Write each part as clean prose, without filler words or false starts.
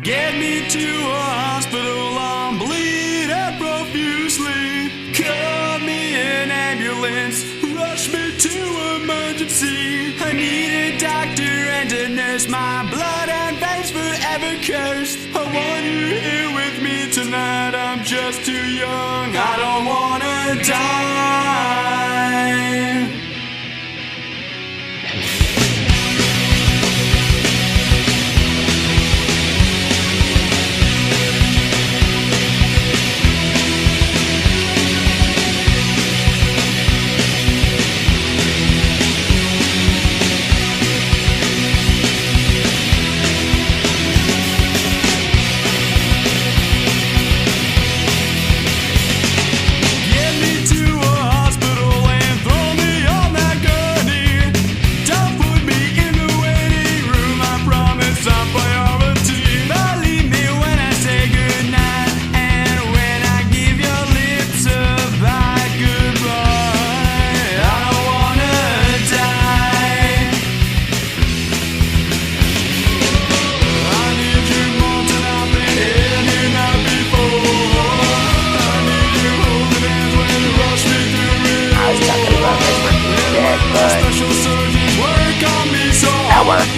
Get me to a hospital, I'm bleeding profusely. Call me an ambulance, rush me to emergency. I need a doctor and a nurse, my blood and veins forever cursed. I want you here with me tonight, I'm just too young, I don't wanna die.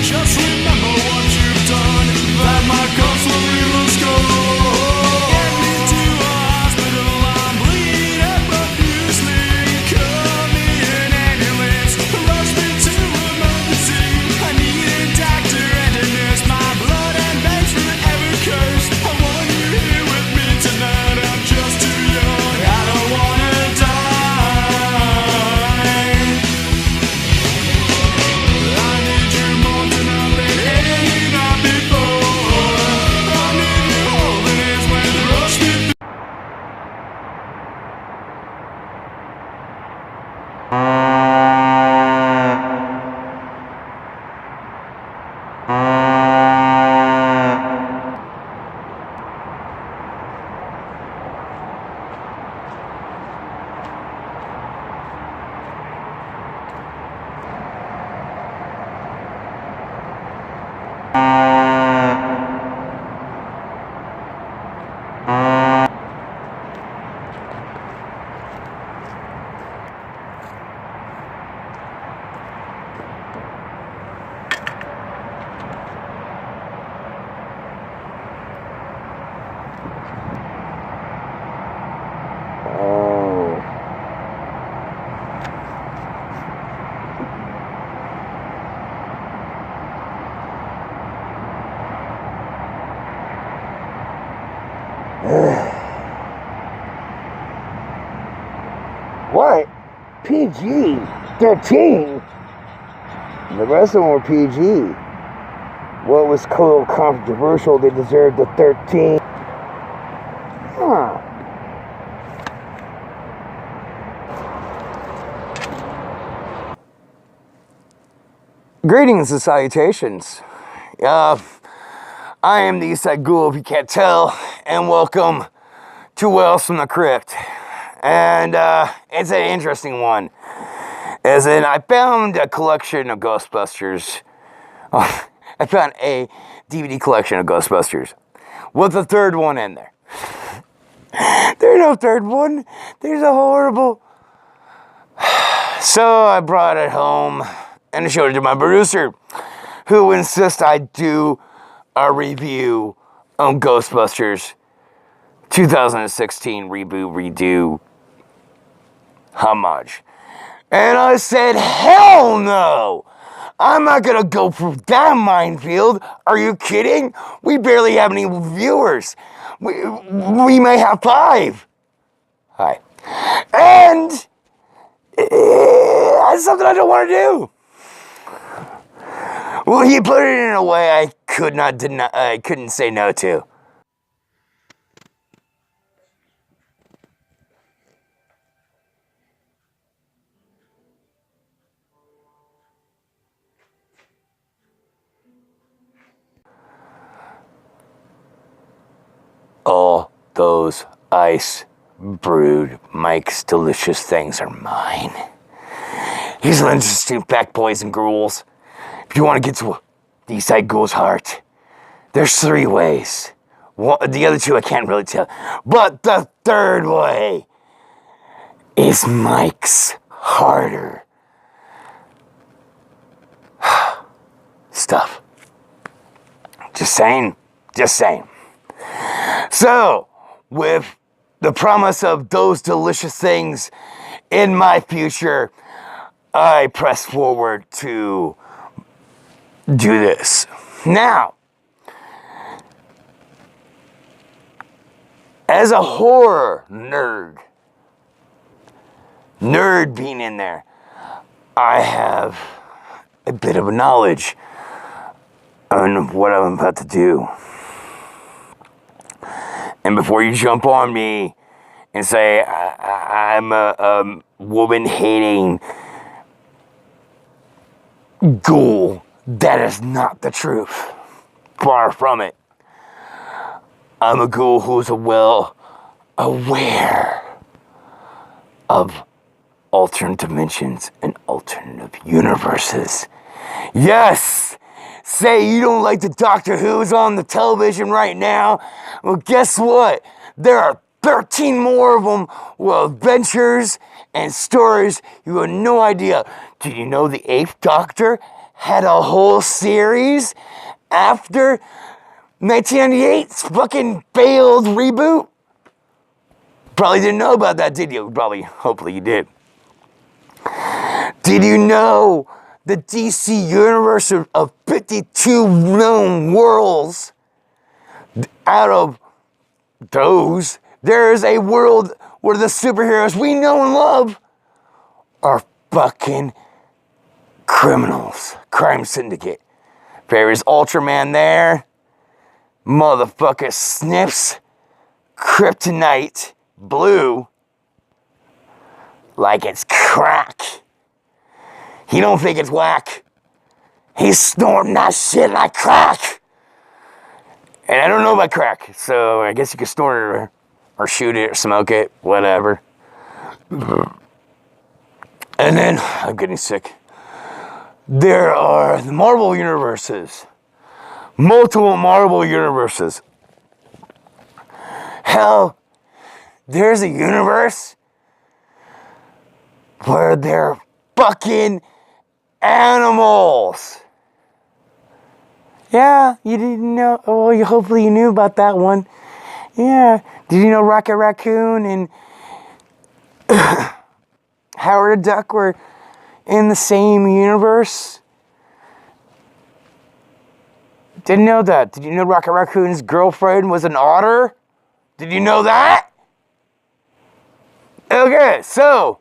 Just remember what you've done, that my console will go. Get me to a hospital, I'm bleeding profusely. Call me an ambulance, rush me to emergency. I need a doctor and a nurse, my blood and veins forever cursed. I want you here with me tonight, I'm just too young, I don't wanna die. What? PG-13? The rest of them were PG. What was so controversial they deserved the 13? Huh. Greetings and salutations. I am the Eastside Ghoul, if you can't tell, and welcome to Wells from the Crypt. And it's an interesting one. As in, I found a collection of Ghostbusters. I found a DVD collection of Ghostbusters with a third one in there. There's no third one. There's a horrible... So I brought it home and I showed it to my producer, who insists I do a review on Ghostbusters 2016 reboot, redo, homage. And I said, hell no! I'm not gonna go through that minefield. Are you kidding? We barely have any viewers. We may have 5. Hi. And that's something I don't want to do. Well, he put it in a way I couldn't say no to. All those ice brewed Mike's delicious things are mine. Here's an interesting fact, boys and ghouls. If you want to get to the Eastside Ghoul's heart, There's 3 ways. The other 2 I can't really tell. But the 3rd way is Mike's harder stuff. Just saying. So, with the promise of those delicious things in my future, I press forward to do this. Now, as a horror nerd being in there, I have a bit of a knowledge on what I'm about to do. And before you jump on me and say I'm a woman-hating ghoul, that is not the truth. Far from it. I'm a ghoul who's well aware of alternate dimensions and alternative universes. Yes! Say you don't like the Doctor Who's on the television right now? Well, guess what? There are 13 more of them with adventures and stories you have no idea. Did you know the 8th Doctor had a whole series after 1998's fucking failed reboot? Probably didn't know about that, did you? Hopefully you did. Did you know the DC universe of 52 known worlds? Out of those, there is a world where the superheroes we know and love are fucking criminals. Crime syndicate. There's Ultraman there. Motherfucker sniffs kryptonite blue like it's crack. He don't think it's whack. He's snorting that shit like crack. And I don't know about crack, so I guess you could snort it or shoot it or smoke it, whatever. And then, I'm getting sick. There are the Marvel universes. Multiple Marvel universes. Hell, there's a universe where they're fucking animals. Yeah, you didn't know. Oh, hopefully you knew about that one. Yeah. Did you know Rocket Raccoon and Howard the Duck were in the same universe? Didn't know that. Did you know Rocket Raccoon's girlfriend was an otter? Did you know that? Okay, so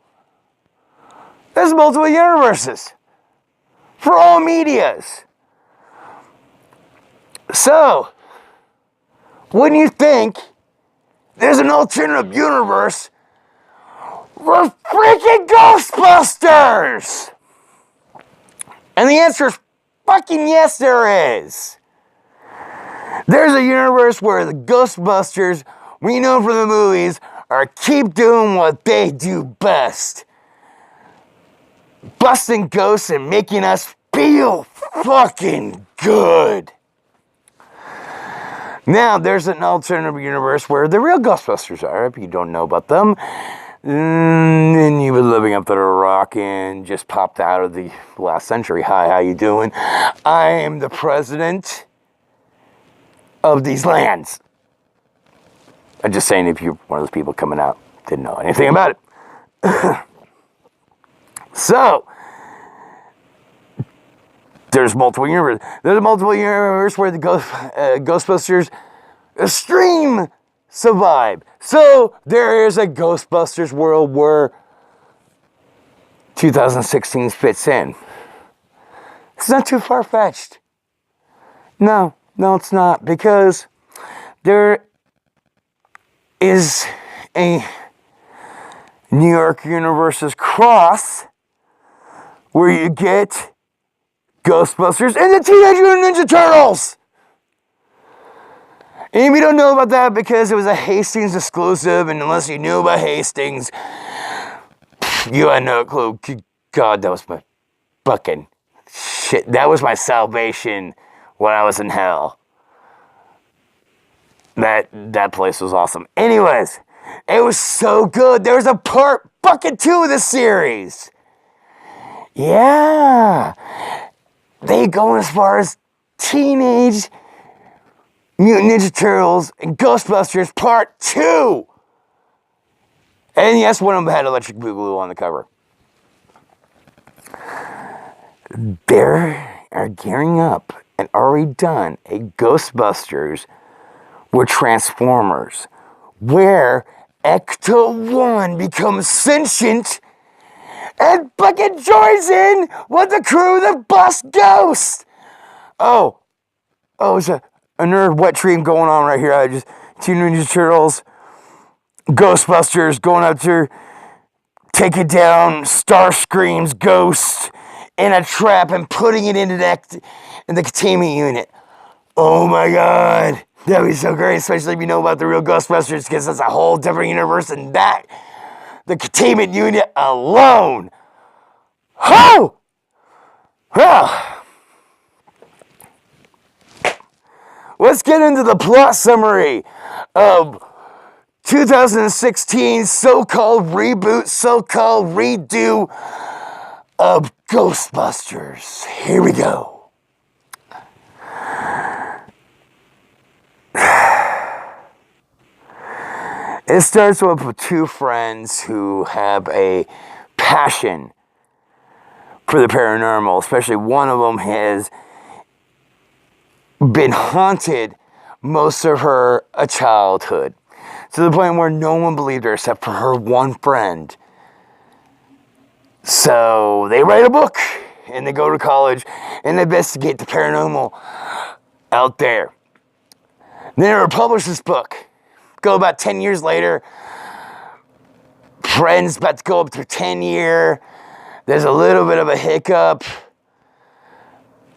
there's multiple universes for all medias. So, wouldn't you think there's an alternative universe for freaking Ghostbusters? And the answer is fucking yes, there is. There's a universe where the Ghostbusters we know from the movies are keep doing what they do best. Busting ghosts and making us feel fucking good. Now, there's an alternative universe where the real Ghostbusters are. If you don't know about them, then you've been living up to the rock and just popped out of the last century. Hi, how you doing? I am the president of these lands. I'm just saying, if you're one of those people coming out, didn't know anything about it. So, there's multiple universes. There's a multiple universe where the Ghostbusters extreme survive. So, there is a Ghostbusters world where 2016 fits in. It's not too far-fetched. No, it's not. Because there is a New York Universe's cross where you get Ghostbusters and the Teenage Mutant Ninja Turtles. And if you don't know about that because it was a Hastings exclusive, and unless you knew about Hastings, you had no clue. God, that was my fucking shit. That was my salvation when I was in hell. That place was awesome. Anyways, it was so good. There's a part fucking 2 of the series. Yeah. They go as far as Teenage Mutant Ninja Turtles and Ghostbusters Part 2. And yes, one of them had Electric Boogaloo on the cover. They are gearing up and already done a Ghostbusters with Transformers, where Ecto-1 becomes sentient and fucking joins in with the crew that bust Ghost. Oh, it's a nerd wet dream going on right here. I just Teenage Ninja Turtles, Ghostbusters going out there, taking down Starscream's Ghost in a trap and putting it in the containment unit. Oh my god, that'd be so great, especially if you know about the real Ghostbusters, because that's a whole different universe than that. The containment unit alone. Oh! Well, let's get into the plot summary of 2016 so-called reboot, so-called redo of Ghostbusters. Here we go. It starts with 2 friends who have a passion for the paranormal, especially one of them has been haunted most of her childhood, to the point where no one believed her except for her one friend. So they write a book and they go to college and they investigate the paranormal out there. Then they publish this book. Go about 10 years later, friends about to go up to 10-year. There's a little bit of a hiccup.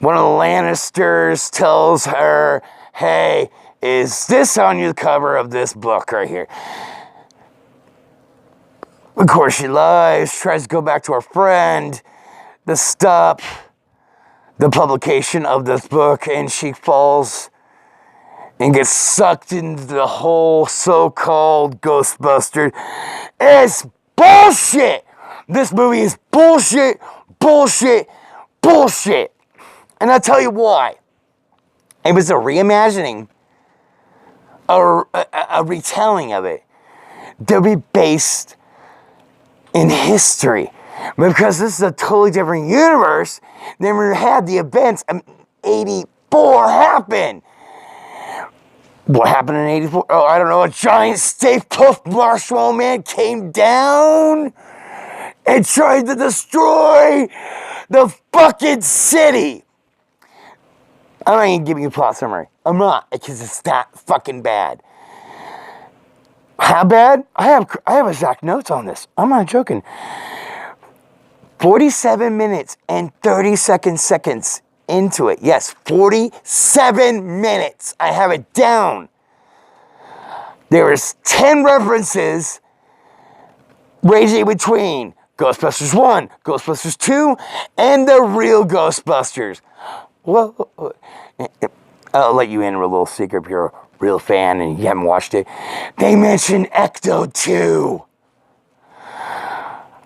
One of the Lannisters tells her, hey, is this on your cover of this book right here? Of course she lies, tries to go back to her friend to stop the publication of this book, and she falls and gets sucked into the whole so-called Ghostbusters. It's bullshit! This movie is bullshit, bullshit, bullshit. And I'll tell you why. It was a reimagining, a retelling of it to be based in history. Because this is a totally different universe than we had the events of 84 happen. What happened in 84? Oh, I don't know. A giant Stay Puft Marshmallow Man came down and tried to destroy the fucking city. I'm not even giving you a plot summary. I'm not, because it's that fucking bad. How bad? I have exact notes on this. I'm not joking. 47 minutes and 30 seconds into it. Yes, 47 minutes. I have it down. There was 10 references ranging between Ghostbusters 1, Ghostbusters 2, and the real Ghostbusters. Well, I'll let you in with a little secret if you're a real fan and you haven't watched it. They mentioned Ecto 2.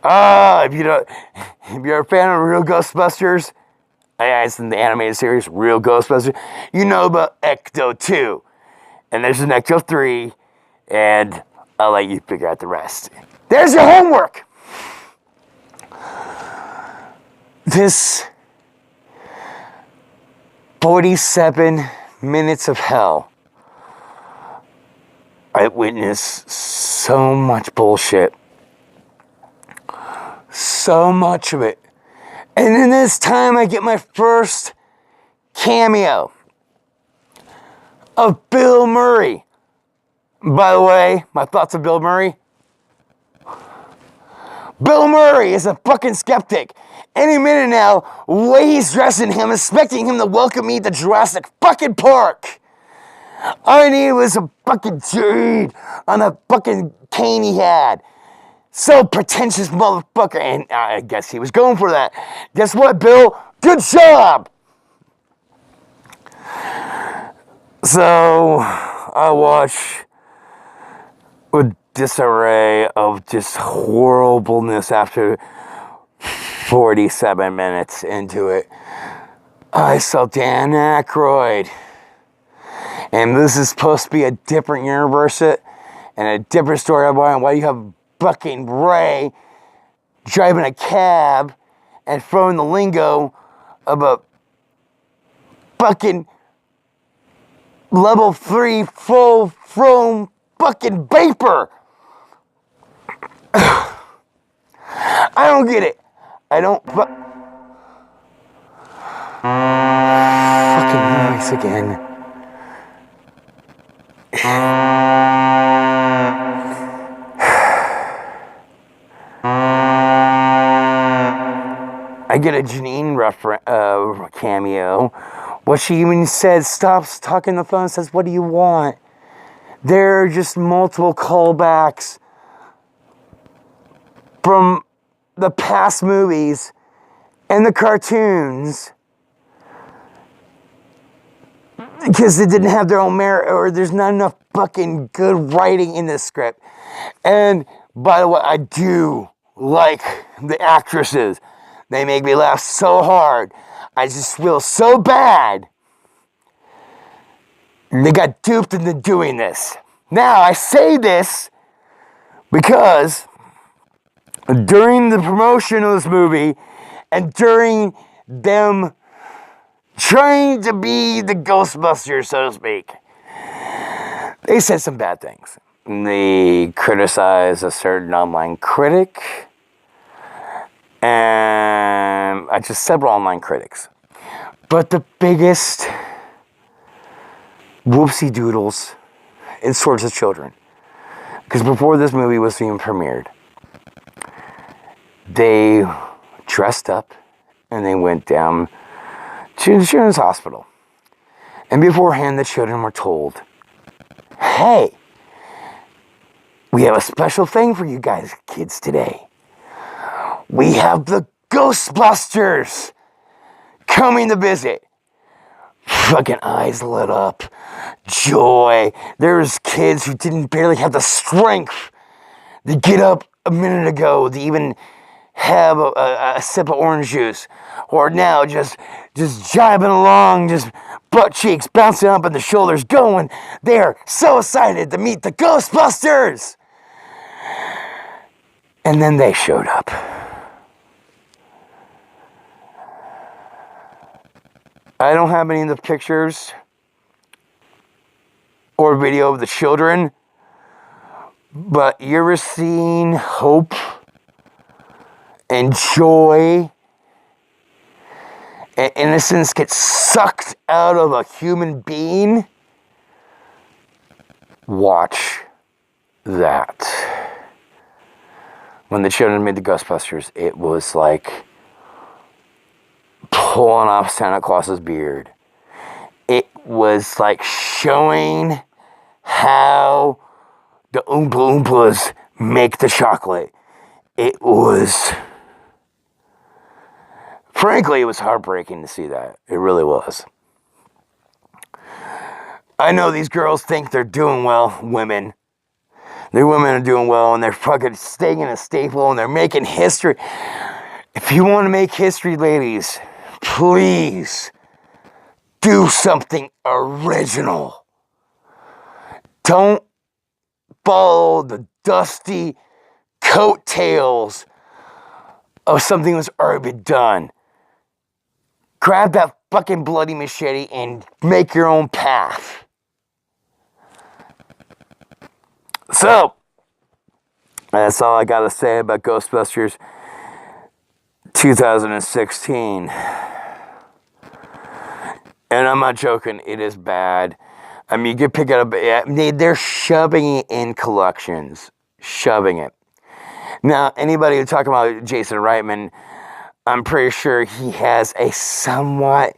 If you're a fan of real Ghostbusters, it's in the animated series, Real Ghostbusters, you know about Ecto 2. And there's an Ecto 3, and I'll let you figure out the rest. There's your homework! This 47 minutes of hell, I witnessed so much bullshit. So much of it. And in this time, I get my first cameo of Bill Murray. By the way, my thoughts of Bill Murray. Bill Murray is a fucking skeptic. Any minute now, the way he's dressing him, expecting him to welcome me to Jurassic fucking Park. All I needed was a fucking jade on a fucking cane he had. So pretentious motherfucker, and I guess he was going for that. Guess what, Bill? Good job! So, I watch with disarray of just horribleness after 47 minutes into it. I saw Dan Aykroyd. And this is supposed to be a different universe and a different story about why you have fucking Ray driving a cab and throwing the lingo of a fucking level 3 full thrown fucking vapor. I don't get it. I don't fucking noise again. I get a Janine cameo. Well, she even says, stops talking on the phone and says, what do you want? There are just multiple callbacks from the past movies and the cartoons because they didn't have their own merit, or there's not enough fucking good writing in this script. And by the way, I do like the actresses. They make me laugh so hard. I just feel so bad. They got duped into doing this. Now, I say this because during the promotion of this movie and during them trying to be the Ghostbusters, so to speak, they said some bad things. They criticized a certain online critic and just several online critics. But the biggest whoopsie doodles in Swords of Children, because before this movie was being premiered, they dressed up and they went down to the children's hospital. And beforehand, the children were told, hey, we have a special thing for you guys, kids, today. We have the Ghostbusters coming to visit. Fucking eyes lit up. Joy. There's kids who didn't barely have the strength to get up a minute ago to even have a sip of orange juice. Or now just jiving along, just butt cheeks bouncing up and the shoulders going. They're so excited to meet the Ghostbusters. And then they showed up. I don't have any of the pictures or video of the children, but you ever seen hope and joy and innocence get sucked out of a human being? Watch that. When the children made the Ghostbusters, it was like pulling off Santa Claus's beard. It was like showing how the Oompa Loompas make the chocolate. It was, frankly, it was heartbreaking to see that. It really was. I know these girls think they're doing well, women. Their women are doing well, and they're fucking staying in a staple, and they're making history. If you want to make history, ladies, please do something original. Don't follow the dusty coattails of something that's already been done. Grab that fucking bloody machete and make your own path. So, that's all I gotta say about Ghostbusters 2016. And I'm not joking, it is bad. I mean, you can pick it up. They're shoving it in collections. Shoving it. Now, anybody who talking about Jason Reitman, I'm pretty sure he has a somewhat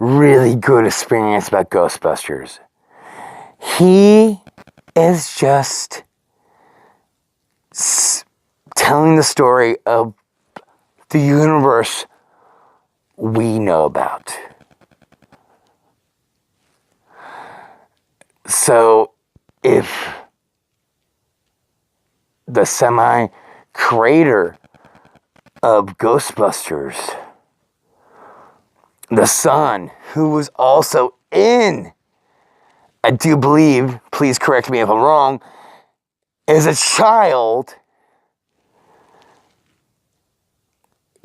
really good experience about Ghostbusters. He is just telling the story of the universe we know about. So if the semi-creator of Ghostbusters, the son, who was also in, I do believe, please correct me if I'm wrong, as a child,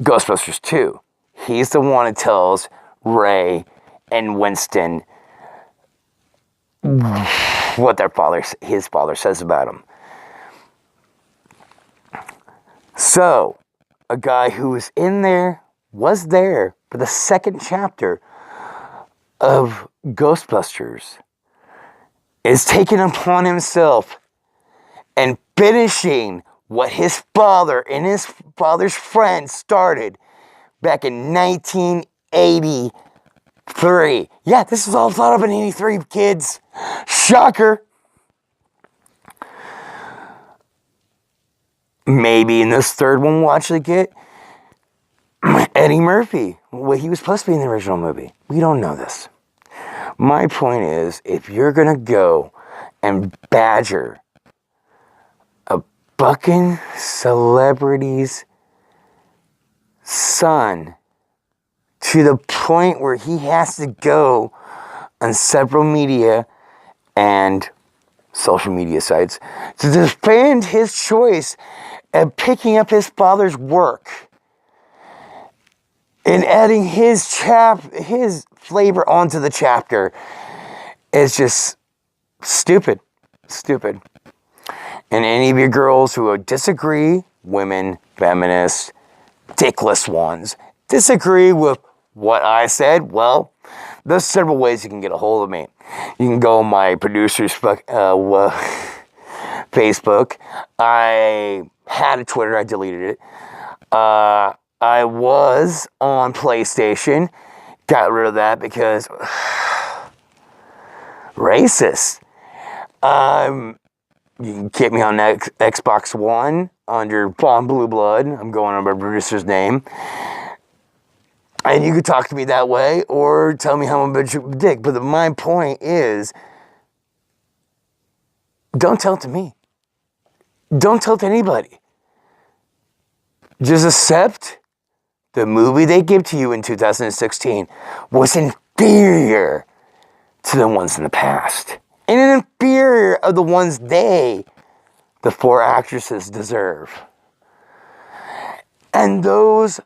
Ghostbusters 2. He's the one that tells Ray and Winston what his father says about him. So, a guy who was there for the second chapter of Ghostbusters, is taking upon himself and finishing what his father and his father's friend started back in 1983. Yeah, this was all thought of in 83, kids. Shocker. Maybe in this third one we'll actually get Eddie Murphy. Well, he was supposed to be in the original movie. We don't know this. My point is, if you're going to go and badger a bucking celebrity's son to the point where he has to go on several media and social media sites to defend his choice of picking up his father's work and adding his flavor onto the chapter, is just stupid. Stupid. And any of you girls who disagree, women, feminists, dickless ones, disagree with what I said, well, there's several ways you can get a hold of me. You can go on my producer's Facebook. I had a Twitter, I deleted it. I was on PlayStation, got rid of that because racist. You can get me on Xbox One under Von Blue Blood. I'm going on my producer's name. And you could talk to me that way or tell me how I'm a bitch of a dick. But my point is, don't tell it to me. Don't tell it to anybody. Just accept the movie they give to you in 2016 was inferior to the ones in the past. And an inferior of the ones the four actresses, deserve. And those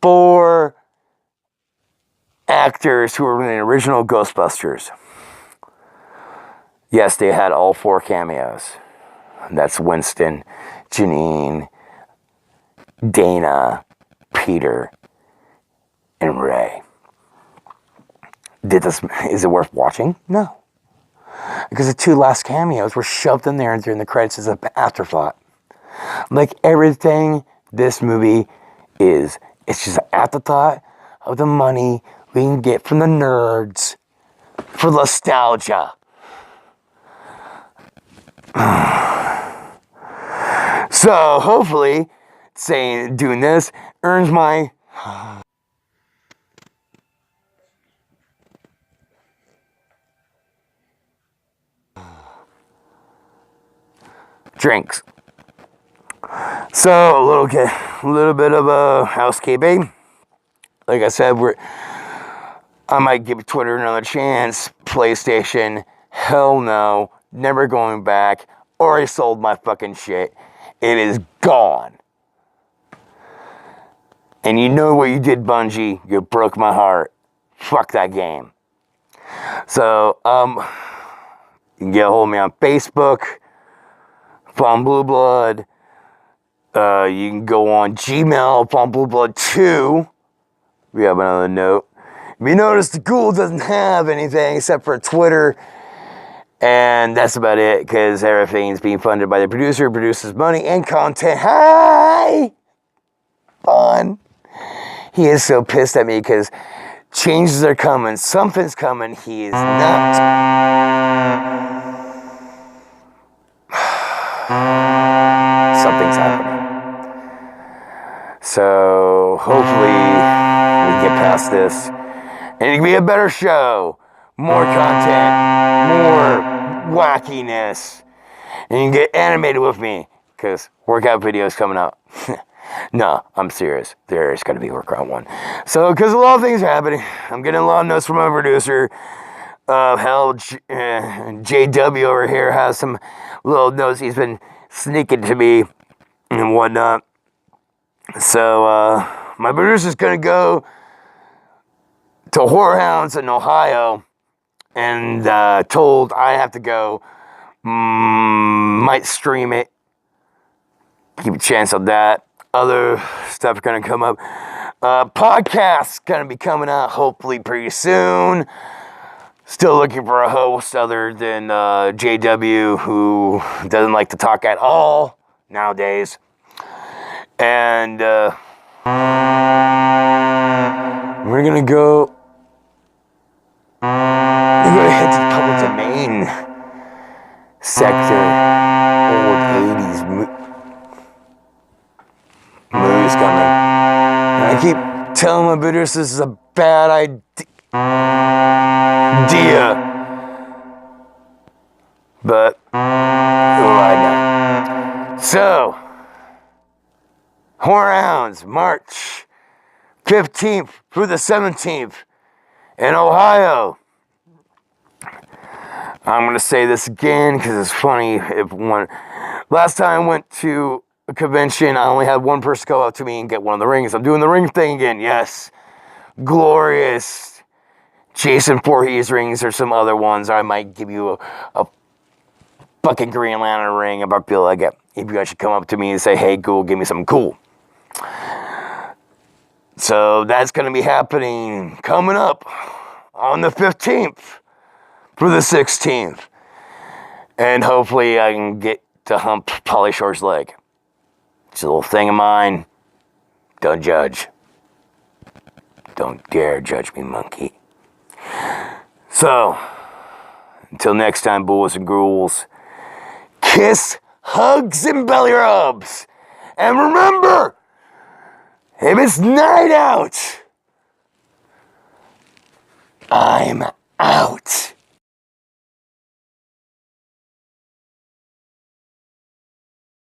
four actors who were in the original Ghostbusters, yes, they had all four cameos. That's Winston, Janine, Dana, Peter, and Ray. Is it worth watching? No. Because the two last cameos were shoved in there during the credits as an afterthought. Like everything this movie is. It's just an afterthought of the money we can get from the nerds for nostalgia. So hopefully, doing this earns my drinks. So a little bit of housekeeping. Like I said, I might give Twitter another chance. PlayStation, hell no, never going back. Already sold my fucking shit. It is gone. And you know what you did, Bungie? You broke my heart. Fuck that game. So, you can get a hold of me on Facebook, Von Blue Blood. You can go on Gmail, Von Blue Blood 2. We have another note. If you notice, the Ghoul doesn't have anything except for Twitter. And that's about it, because everything's being funded by the producer, produces money and content. Hi! Fun. He is so pissed at me because changes are coming. Something's coming. He is not. Something's happening. So hopefully we get past this and it can be a better show more content, more wackiness, and you can get animated with me, because workout videos coming up. No, I'm serious. There's going to be a workout one. So, because a lot of things are happening, I'm getting a lot of notes from my producer. Hell, JW over here has some little notes he's been sneaking to me and whatnot. So, my producer's going to go to Horror Hounds in Ohio and told I have to go. Might stream it. Keep a chance of that. Other stuff going to come up. Podcast's going to be coming out hopefully pretty soon. Still looking for a host other than JW, who doesn't like to talk at all nowadays. And we're going to go... We're going to head to the public domain sector. Old 80s movies coming. And I keep telling my bidders this is a bad idea. But who I know. So, Horror Hounds, March 15th through the 17th in Ohio. I'm going to say this again because it's funny. Last time I went to a convention, I only had one person go up to me and get one of the rings. I'm doing the ring thing again, yes. Glorious Jason Voorhees rings or some other ones. I might give you a fucking Green Lantern ring if I feel like it. If you guys should come up to me and say, hey, cool, give me something cool. So that's going to be happening coming up on the 15th through the 16th. And hopefully I can get to hump Pauly Shore's leg. It's a little thing of mine. Don't judge. Don't dare judge me, monkey. So, until next time, boys and ghouls, kiss, hugs, and belly rubs. And remember, if it's night out, I'm